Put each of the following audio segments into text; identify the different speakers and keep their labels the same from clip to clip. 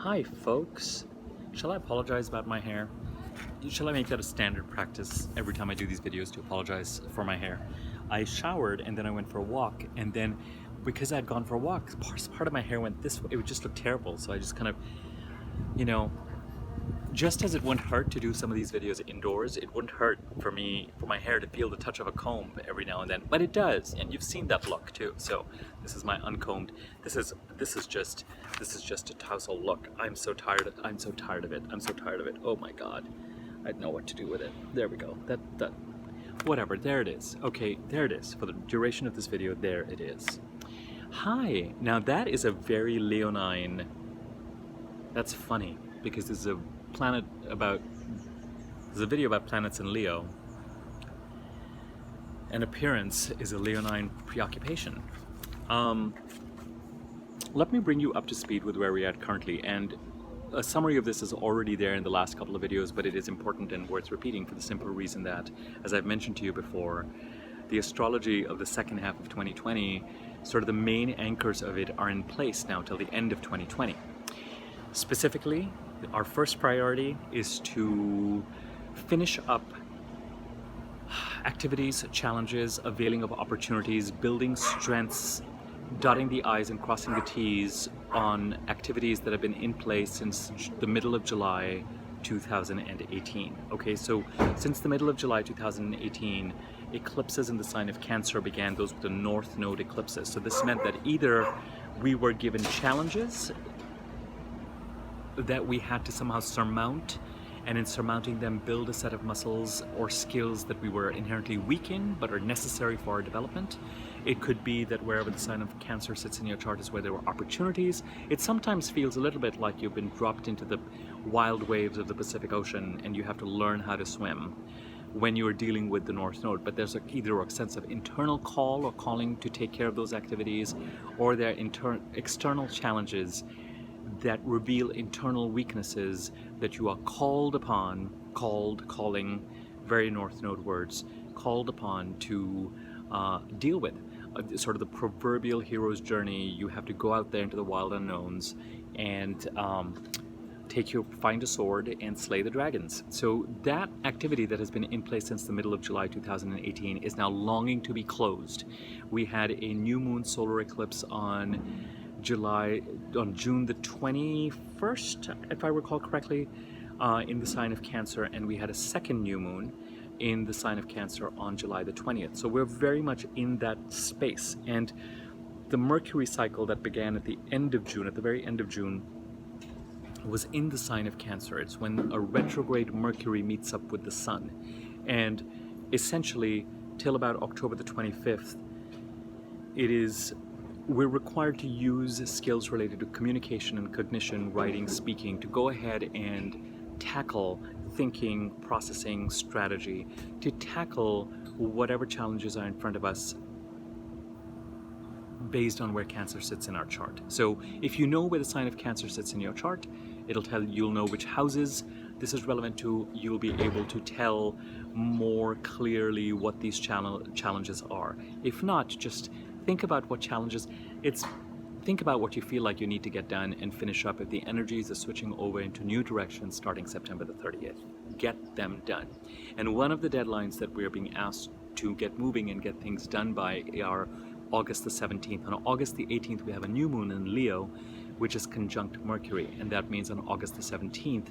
Speaker 1: Hi folks, shall I apologize about my hair? Shall I make that a standard practice every time I do these videos to apologize for my hair? I showered and then I went for a walk, and then because I'd gone for a walk, part of my hair went this way. It would just look terrible, so I just kind of, just as it wouldn't hurt to do some of these videos indoors, it wouldn't hurt for my hair to feel the touch of a comb every now and then, but it does, and you've seen that look too. So this is my uncombed. This is just a tousle look. I'm so tired of it. Oh my god, I don't know what to do with it. There we go. That whatever. There it is. Okay, there it is. For the duration of this video, there it is. Hi. Now that is a very leonine. That's funny because this is a video about planets in Leo, and appearance is a leonine preoccupation. Let me bring you up to speed with where we're at currently, and a summary of this is already there in the last couple of videos, but it is important and worth repeating for the simple reason that, as I've mentioned to you before, the astrology of the second half of 2020, sort of the main anchors of it are in place now till the end of 2020. Specifically, our first priority is to finish up activities, challenges, availing of opportunities, building strengths, dotting the I's and crossing the T's on activities that have been in place since the middle of July 2018. Okay, so since the middle of July 2018, eclipses in the sign of Cancer began. Those were the North Node eclipses. So this meant that either we were given challenges that we had to somehow surmount, and in surmounting them build a set of muscles or skills that we were inherently weak in but are necessary for our development. It could be that wherever the sign of Cancer sits in your chart is where there were opportunities. It sometimes feels a little bit like you've been dropped into the wild waves of the Pacific Ocean and you have to learn how to swim when you're dealing with the North Node. But there's either a sense of internal call or calling to take care of those activities, or there are external challenges that reveal internal weaknesses that you are called upon, calling, very North Node words, called upon to deal with. Sort of the proverbial hero's journey. You have to go out there into the wild unknowns and find a sword and slay the dragons. So that activity that has been in place since the middle of July 2018 is now longing to be closed. We had a new moon solar eclipse on June the 21st, if I recall correctly, in the sign of Cancer, and we had a second new moon in the sign of Cancer on July the 20th. So we're very much in that space, and the Mercury cycle that began at the end of June, at the very end of June, was in the sign of Cancer. It's when a retrograde Mercury meets up with the Sun, and essentially till about October the 25th, we're required to use skills related to communication and cognition, writing, speaking, to go ahead and tackle thinking, processing, strategy, to tackle whatever challenges are in front of us based on where Cancer sits in our chart. So if you know where the sign of Cancer sits in your chart, you'll know which houses this is relevant to. You'll be able to tell more clearly what these challenges are. If not, just think about what challenges. Think about what you feel like you need to get done and finish up. If the energies are switching over into new directions starting September the 30th, get them done. And one of the deadlines that we're being asked to get moving and get things done by are August the 17th. On August the 18th, we have a new moon in Leo, which is conjunct Mercury, and that means on August the 17th,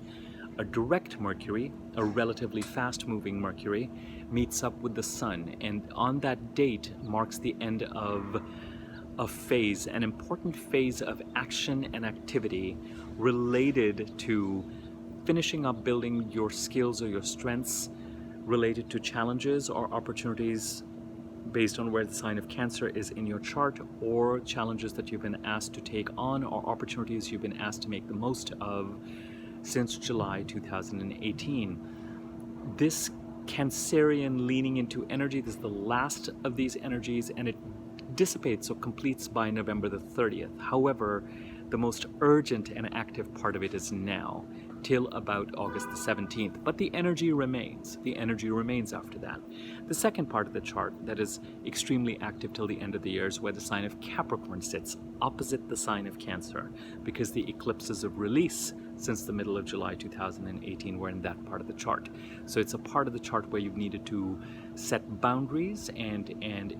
Speaker 1: a direct Mercury, a relatively fast-moving Mercury, meets up with the Sun, and on that date marks the end of a phase, an important phase of action and activity related to finishing up building your skills or your strengths related to challenges or opportunities based on where the sign of Cancer is in your chart, or challenges that you've been asked to take on or opportunities you've been asked to make the most of since July 2018. This Cancerian leaning into energy, this is the last of these energies, and it dissipates or completes by November the 30th. However, the most urgent and active part of it is now, till about August the 17th. But the energy remains. The energy remains after that. The second part of the chart that is extremely active till the end of the year is where the sign of Capricorn sits opposite the sign of Cancer, because the eclipses of release since the middle of July 2018 were in that part of the chart. So it's a part of the chart where you've needed to set boundaries and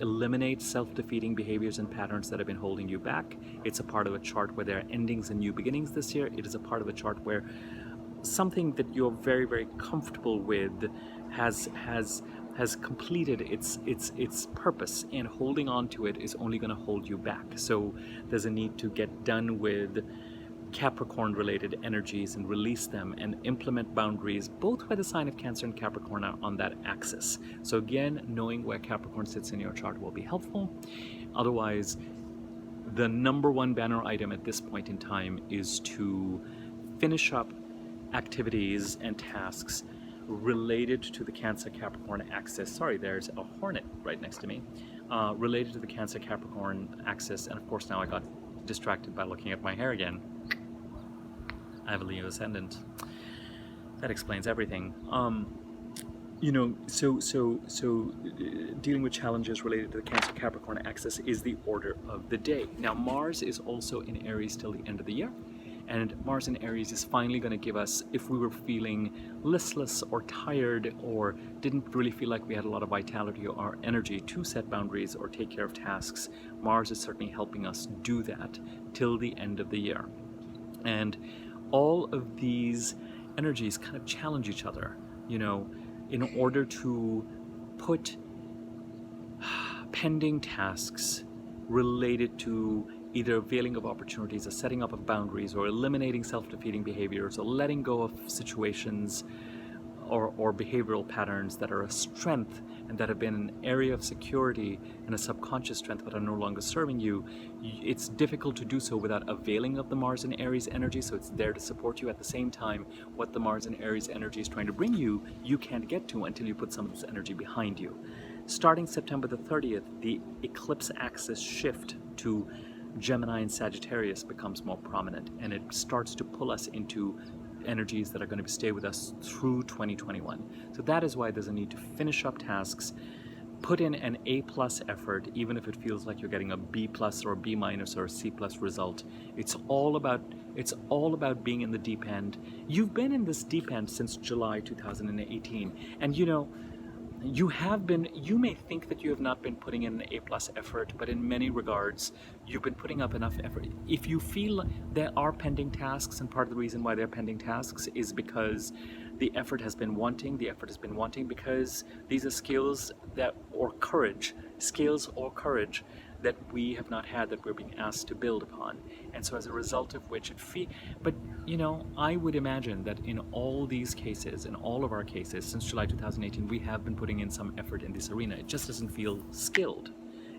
Speaker 1: eliminate self-defeating behaviors and patterns that have been holding you back. It's a part of a chart where there are endings and new beginnings this year. It is a part of a chart where something that you're very, very comfortable with has completed its purpose, and holding on to it is only going to hold you back. So there's a need to get done with Capricorn related energies and release them and implement boundaries, both where the sign of Cancer and Capricorn are on that axis. So again, knowing where Capricorn sits in your chart will be helpful. Otherwise, the number one banner item at this point in time is to finish up activities and tasks related to the Cancer-Capricorn axis. Sorry, there's a hornet right next to me. Related to the Cancer-Capricorn axis, and of course now I got distracted by looking at my hair again. I have a Leo ascendant. That explains everything. So dealing with challenges related to the Cancer-Capricorn axis is the order of the day. Now, Mars is also in Aries till the end of the year. And Mars in Aries is finally going to give us, if we were feeling listless or tired or didn't really feel like we had a lot of vitality or energy to set boundaries or take care of tasks, Mars is certainly helping us do that till the end of the year. And all of these energies kind of challenge each other, in order to put pending tasks related to either availing of opportunities, or setting up of boundaries, or eliminating self-defeating behaviors, or letting go of situations or behavioral patterns that are a strength and that have been an area of security and a subconscious strength but are no longer serving you. It's difficult to do so without availing of the Mars and Aries energy, so it's there to support you. At the same time, what the Mars and Aries energy is trying to bring you, you can't get to until you put some of this energy behind you. Starting September the 30th, the eclipse axis shift to Gemini and Sagittarius becomes more prominent, and it starts to pull us into energies that are going to stay with us through 2021. So that is why there's a need to finish up tasks, put in an A+ effort, even if it feels like you're getting a B+ or a B- or a C+ result. It's all about being in the deep end. You've been in this deep end since July 2018, and you may think that you have not been putting in an A+ effort, but in many regards, you've been putting up enough effort. If you feel there are pending tasks, and part of the reason why they're pending tasks is because the effort has been wanting, because these are skills or courage that we have not had, that we're being asked to build upon. And so as a result of which I would imagine that in all these cases, in all of our cases, since July 2018, we have been putting in some effort in this arena. It just doesn't feel skilled.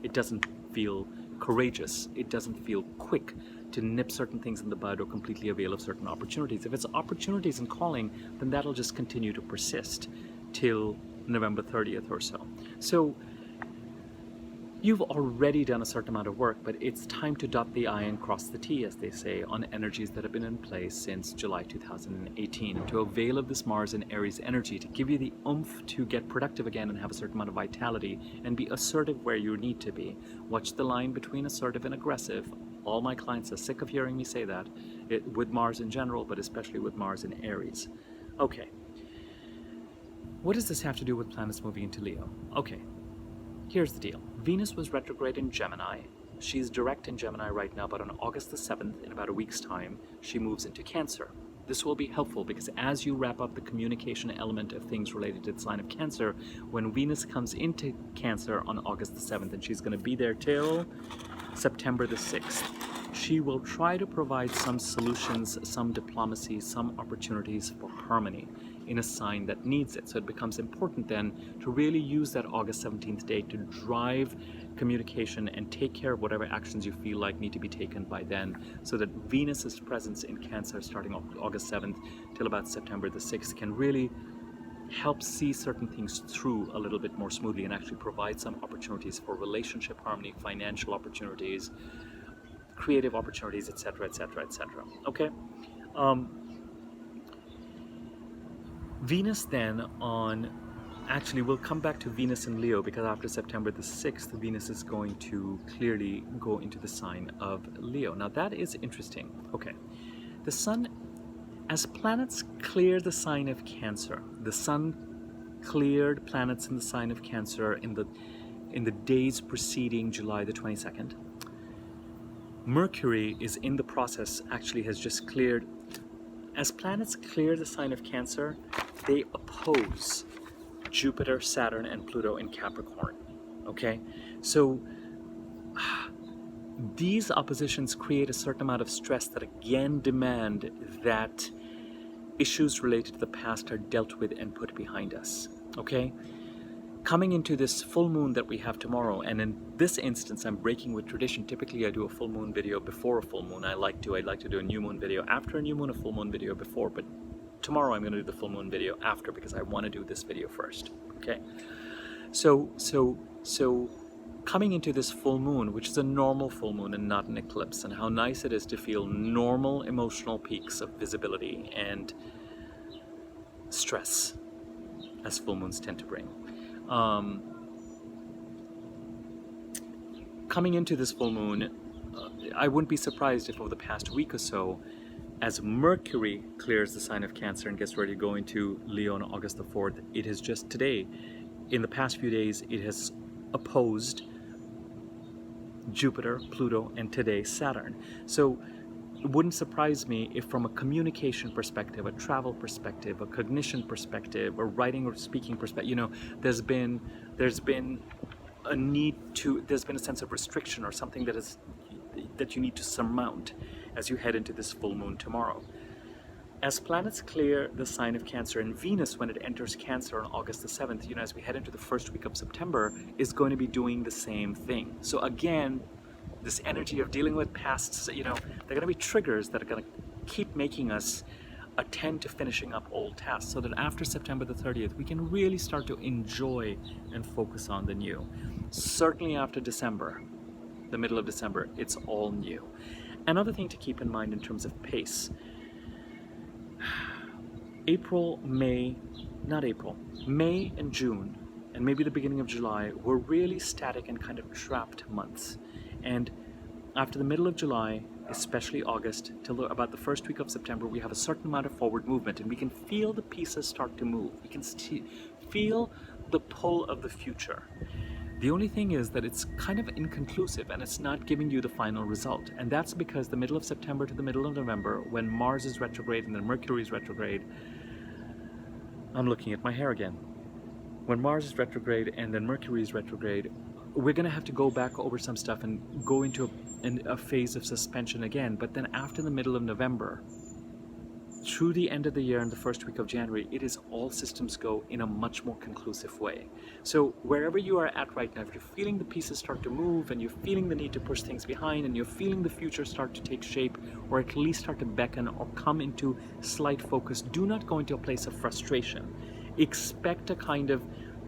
Speaker 1: It doesn't feel courageous. It doesn't feel quick to nip certain things in the bud or completely avail of certain opportunities. If it's opportunities and calling, then that'll just continue to persist till November 30th or so. So you've already done a certain amount of work, but it's time to dot the I and cross the T, as they say, on energies that have been in place since July 2018, to avail of this Mars and Aries energy to give you the oomph to get productive again and have a certain amount of vitality and be assertive where you need to be. Watch the line between assertive and aggressive. All my clients are sick of hearing me say that, with Mars in general, but especially with Mars in Aries. Okay. What does this have to do with planets moving into Leo? Okay. Here's the deal. Venus was retrograde in Gemini. She's direct in Gemini right now, but on August the 7th, in about a week's time, she moves into Cancer. This will be helpful because as you wrap up the communication element of things related to the sign of Cancer, when Venus comes into Cancer on August the 7th, and she's going to be there till September the 6th, she will try to provide some solutions, some diplomacy, some opportunities for harmony in a sign that needs it. So it becomes important then to really use that August 17th date to drive communication and take care of whatever actions you feel like need to be taken by then, so that Venus's presence in Cancer starting August 7th till about September the 6th can really help see certain things through a little bit more smoothly and actually provide some opportunities for relationship harmony, financial opportunities, creative opportunities, etc., etc., etc. Okay? Venus then on Actually, we'll come back to Venus and Leo because after September the 6th, Venus is going to clearly go into the sign of Leo. Now that is interesting. Okay, the Sun, as planets clear the sign of Cancer, the Sun cleared planets in the sign of Cancer in the days preceding July the 22nd. Mercury is in the process, actually has just cleared. As planets clear the sign of Cancer, they oppose Jupiter, Saturn, and Pluto in Capricorn. Okay? So these oppositions create a certain amount of stress that again demand that issues related to the past are dealt with and put behind us. Okay? Coming into this full moon that we have tomorrow, and in this instance I'm breaking with tradition. Typically I do a full moon video before a full moon. I'd like to do a new moon video after a new moon, a full moon video before, but tomorrow I'm going to do the full moon video after because I want to do this video first. Okay? So coming into this full moon, which is a normal full moon and not an eclipse, and how nice it is to feel normal emotional peaks of visibility and stress, as full moons tend to bring. Coming into this full moon, I wouldn't be surprised if over the past week or so, as Mercury clears the sign of Cancer and gets ready to go into Leo on August the 4th, it has just today, in the past few days, it has opposed Jupiter, Pluto, and today Saturn. So it wouldn't surprise me if from a communication perspective, a travel perspective, a cognition perspective, a writing or speaking perspective, there's been a need to, there's been a sense of restriction or something that you need to surmount as you head into this full moon tomorrow. As planets clear the sign of Cancer, and Venus, when it enters Cancer on August the 7th, as we head into the first week of September, is going to be doing the same thing. So again, this energy of dealing with pasts, they're going to be triggers that are going to keep making us attend to finishing up old tasks so that after September the 30th, we can really start to enjoy and focus on the new. Certainly after December, the middle of December, it's all new. Another thing to keep in mind in terms of pace, May and June, and maybe the beginning of July were really static and kind of trapped months. And after the middle of July, especially August, till about the first week of September, we have a certain amount of forward movement, and we can feel the pieces start to move. We can feel the pull of the future. The only thing is that it's kind of inconclusive and it's not giving you the final result. And that's because the middle of September to the middle of November, when Mars is retrograde and then Mercury is retrograde, I'm looking at my hair again. When Mars is retrograde and then Mercury is retrograde, we're going to have to go back over some stuff and go into a phase of suspension again. But then after the middle of November, through the end of the year and the first week of January, it is all systems go in a much more conclusive way. So wherever you are at right now, if you're feeling the pieces start to move and you're feeling the need to push things behind and you're feeling the future start to take shape or at least start to beckon or come into slight focus, do not go into a place of frustration. Expect a kind of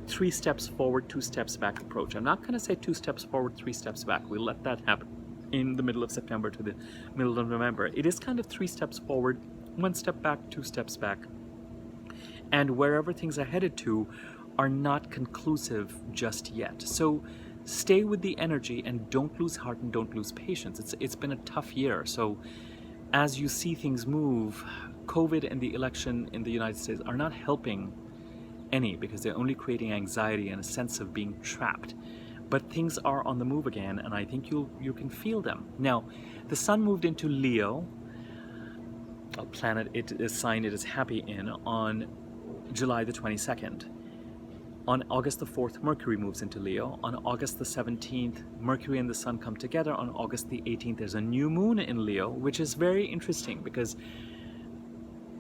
Speaker 1: 3 steps forward, 2 steps back approach. I'm not going to say 2 steps forward, 3 steps back. We'll let that happen in the middle of September to the middle of November. It is kind of 3 steps forward, 1 step back, 2 steps back. And wherever things are headed to are not conclusive just yet. So stay with the energy and don't lose heart and don't lose patience. It's been a tough year. So as you see things move, COVID and the election in the United States are not helping any because they're only creating anxiety and a sense of being trapped. But things are on the move again, and I think you can feel them. Now, the Sun moved into Leo, a planet, a sign it is happy in, on July the 22nd. On August the 4th, Mercury moves into Leo. On August the 17th, Mercury and the Sun come together. On August the 18th, there's a new moon in Leo, which is very interesting because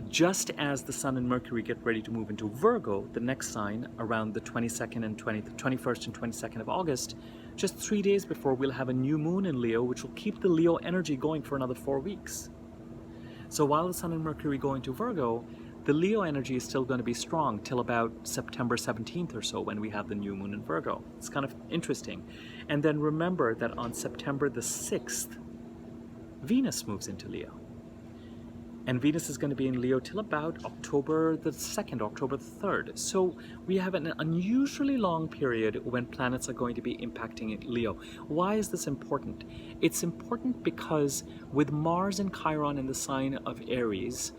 Speaker 1: just as the Sun and Mercury get ready to move into Virgo, the next sign, around the 21st and 22nd of August, just 3 days before, we'll have a new moon in Leo, which will keep the Leo energy going for another 4 weeks. So while the Sun and Mercury go into Virgo, the Leo energy is still going to be strong till about September 17th or so when we have the new moon in Virgo. It's kind of interesting. And then remember that on September the 6th, Venus moves into Leo. And Venus is going to be in Leo till about October the 2nd, October the 3rd. So we have an unusually long period when planets are going to be impacting Leo. Why is this important? It's important because with Mars and Chiron in the sign of Aries,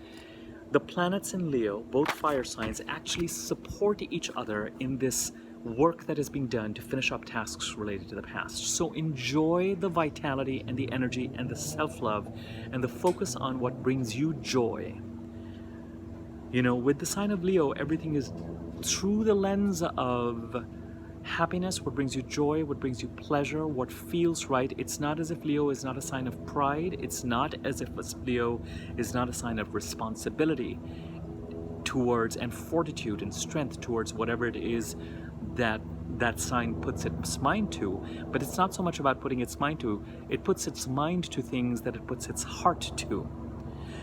Speaker 1: the planets in Leo, both fire signs, actually support each other in this work that is being done to finish up tasks related to the past. So enjoy the vitality and the energy and the self-love and the focus on what brings you joy. You know, with the sign of Leo, everything is through the lens of happiness, what brings you joy, what brings you pleasure, what feels right. It's not as if Leo is not a sign of pride. It's not as if Leo is not a sign of responsibility towards and fortitude and strength towards whatever it is that sign puts its mind to. But it's not so much about putting its mind to, it puts its mind to things that it puts its heart to.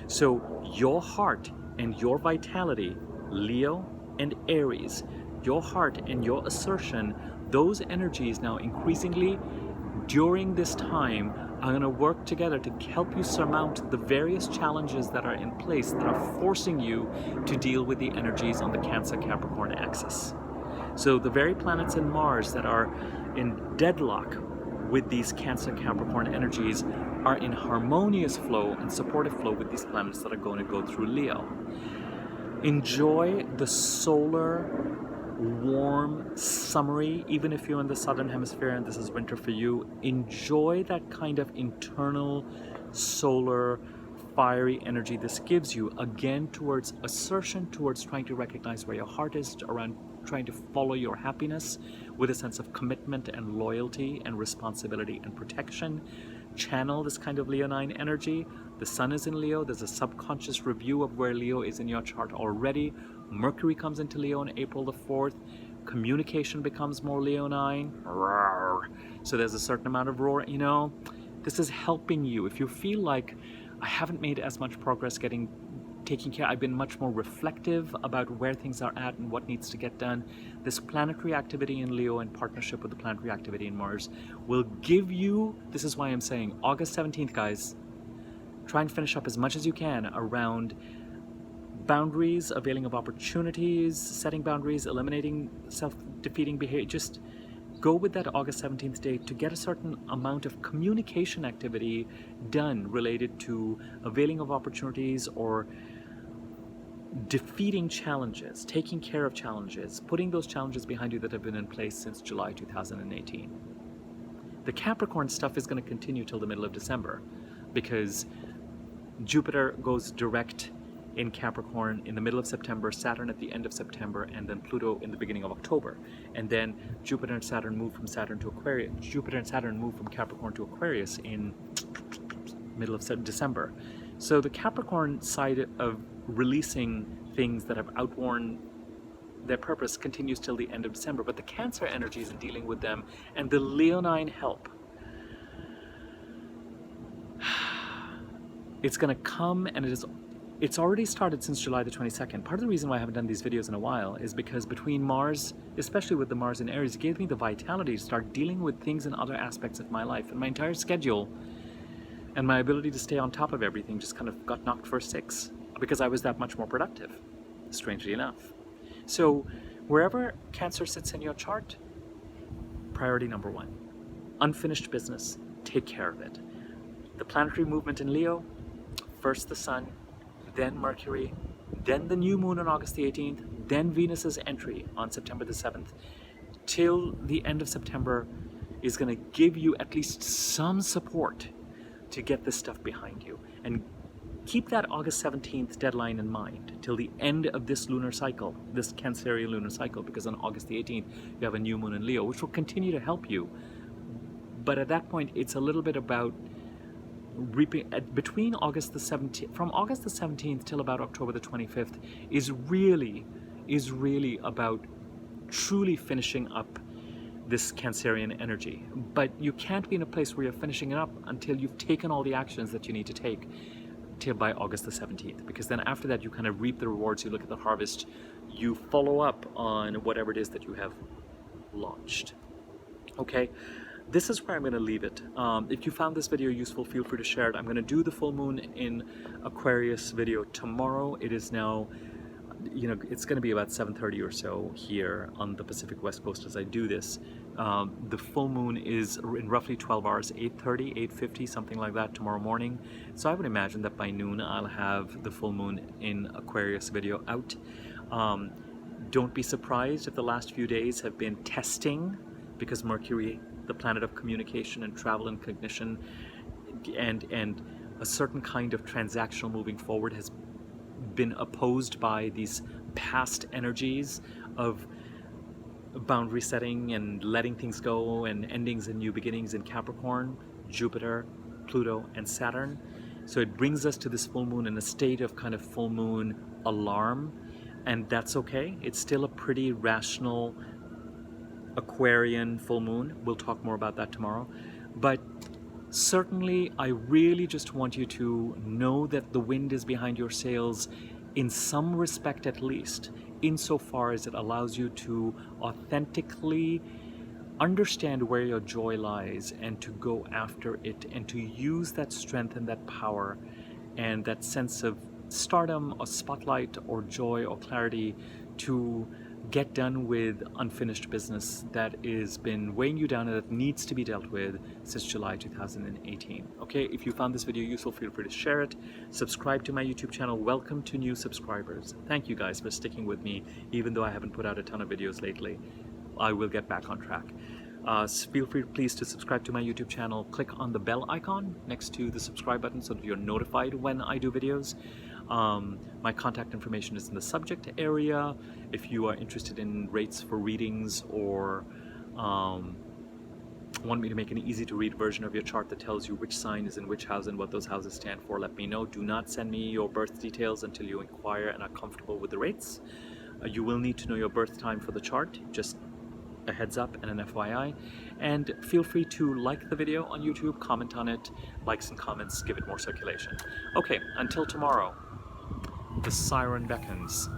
Speaker 1: So your heart and your vitality, Leo and Aries, your heart and your assertion, those energies now increasingly during this time are going to work together to help you surmount the various challenges that are in place that are forcing you to deal with the energies on the Cancer-Capricorn axis. So the very planets in Mars that are in deadlock with these Cancer-Capricorn energies are in harmonious flow and supportive flow with these planets that are going to go through Leo. Enjoy the solar, warm, summery, even if you're in the southern hemisphere and this is winter for you, enjoy that kind of internal solar, fiery energy this gives you, again towards assertion, towards trying to recognize where your heart is, around trying to follow your happiness with a sense of commitment and loyalty and responsibility and protection. Channel this kind of Leonine energy. The sun is in Leo. There's a subconscious review of where Leo is in your chart already. Mercury comes into Leo on April the 4th. Communication becomes more Leonine. Roar. So there's a certain amount of roar, you know. This is helping you. If you feel like I haven't made as much progress taking care, I've been much more reflective about where things are at and what needs to get done, this planetary activity in Leo in partnership with the planetary activity in Mars will give you, this is why I'm saying August 17th, guys, try and finish up as much as you can around boundaries, availing of opportunities, setting boundaries, eliminating self-defeating behavior. Just go with that August 17th date to get a certain amount of communication activity done related to availing of opportunities or defeating challenges, taking care of challenges, putting those challenges behind you that have been in place since July 2018. The Capricorn stuff is going to continue till the middle of December because Jupiter goes direct in Capricorn in the middle of September, Saturn at the end of September, and then Pluto in the beginning of October. And then Jupiter and Saturn move from Jupiter and Saturn move from Capricorn to Aquarius in middle of December. So the Capricorn side of releasing things that have outworn their purpose continues till the end of December, but the Cancer energies and dealing with them and the Leonine help, it's going to come, and it's already started since July the 22nd. Part of the reason why I haven't done these videos in a while is because between Mars, especially with the Mars in Aries, it gave me the vitality to start dealing with things in other aspects of my life, and my entire schedule and my ability to stay on top of everything just kind of got knocked for 6 because I was that much more productive, strangely enough. So wherever Cancer sits in your chart, priority number 1, unfinished business, take care of it. The planetary movement in Leo, first the sun, then Mercury, then the new moon on August the 18th, then Venus's entry on September the 7th, till the end of September is going to give you at least some support to get this stuff behind you. And keep that August 17th deadline in mind till the end of this lunar cycle, this Cancerian lunar cycle, because on August the 18th you have a new moon in Leo, which will continue to help you. But at that point, it's a little bit about reaping between August the 17th, from August the 17th till about October the 25th is really about truly finishing up this Cancerian energy. But you can't be in a place where you're finishing it up until you've taken all the actions that you need to take till by August the 17th, because then after that you kind of reap the rewards, you look at the harvest, you follow up on whatever it is that you have launched. Okay, this is where I'm going to leave it. If you found this video useful, feel free to share it. I'm going to do the full moon in Aquarius video tomorrow. It is now, you know, it's going to be about 7:30 or so here on the Pacific West Coast as I do this. The full moon is in roughly 12 hours, 8:30, 8:50, something like that tomorrow morning. So I would imagine that by noon I'll have the full moon in Aquarius video out. Don't be surprised if the last few days have been testing, because Mercury, the planet of communication and travel and cognition, and a certain kind of transactional moving forward has been opposed by these past energies of boundary setting and letting things go and endings and new beginnings in Capricorn, Jupiter, Pluto, and Saturn. So it brings us to this full moon in a state of kind of full moon alarm, and that's okay. It's still a pretty rational Aquarian full moon. We'll talk more about that tomorrow. But certainly, I really just want you to know that the wind is behind your sails in some respect at least, insofar as it allows you to authentically understand where your joy lies and to go after it and to use that strength and that power and that sense of stardom or spotlight or joy or clarity to get done with unfinished business that has been weighing you down and that needs to be dealt with since July 2018. Okay, if you found this video useful, feel free to share it. Subscribe to my YouTube channel. Welcome to new subscribers. Thank you guys for sticking with me, even though I haven't put out a ton of videos lately. I will get back on track. Feel free, please, to subscribe to my YouTube channel. Click on the bell icon next to the subscribe button so that you're notified when I do videos. My contact information is in the subject area. If you are interested in rates for readings or want me to make an easy to read version of your chart that tells you which sign is in which house and what those houses stand for, let me know. Do not send me your birth details until you inquire and are comfortable with the rates. You will need to know your birth time for the chart, just a heads up and an FYI. And feel free to like the video on YouTube, comment on it. Likes and comments give it more circulation. Okay, until tomorrow, the siren beckons.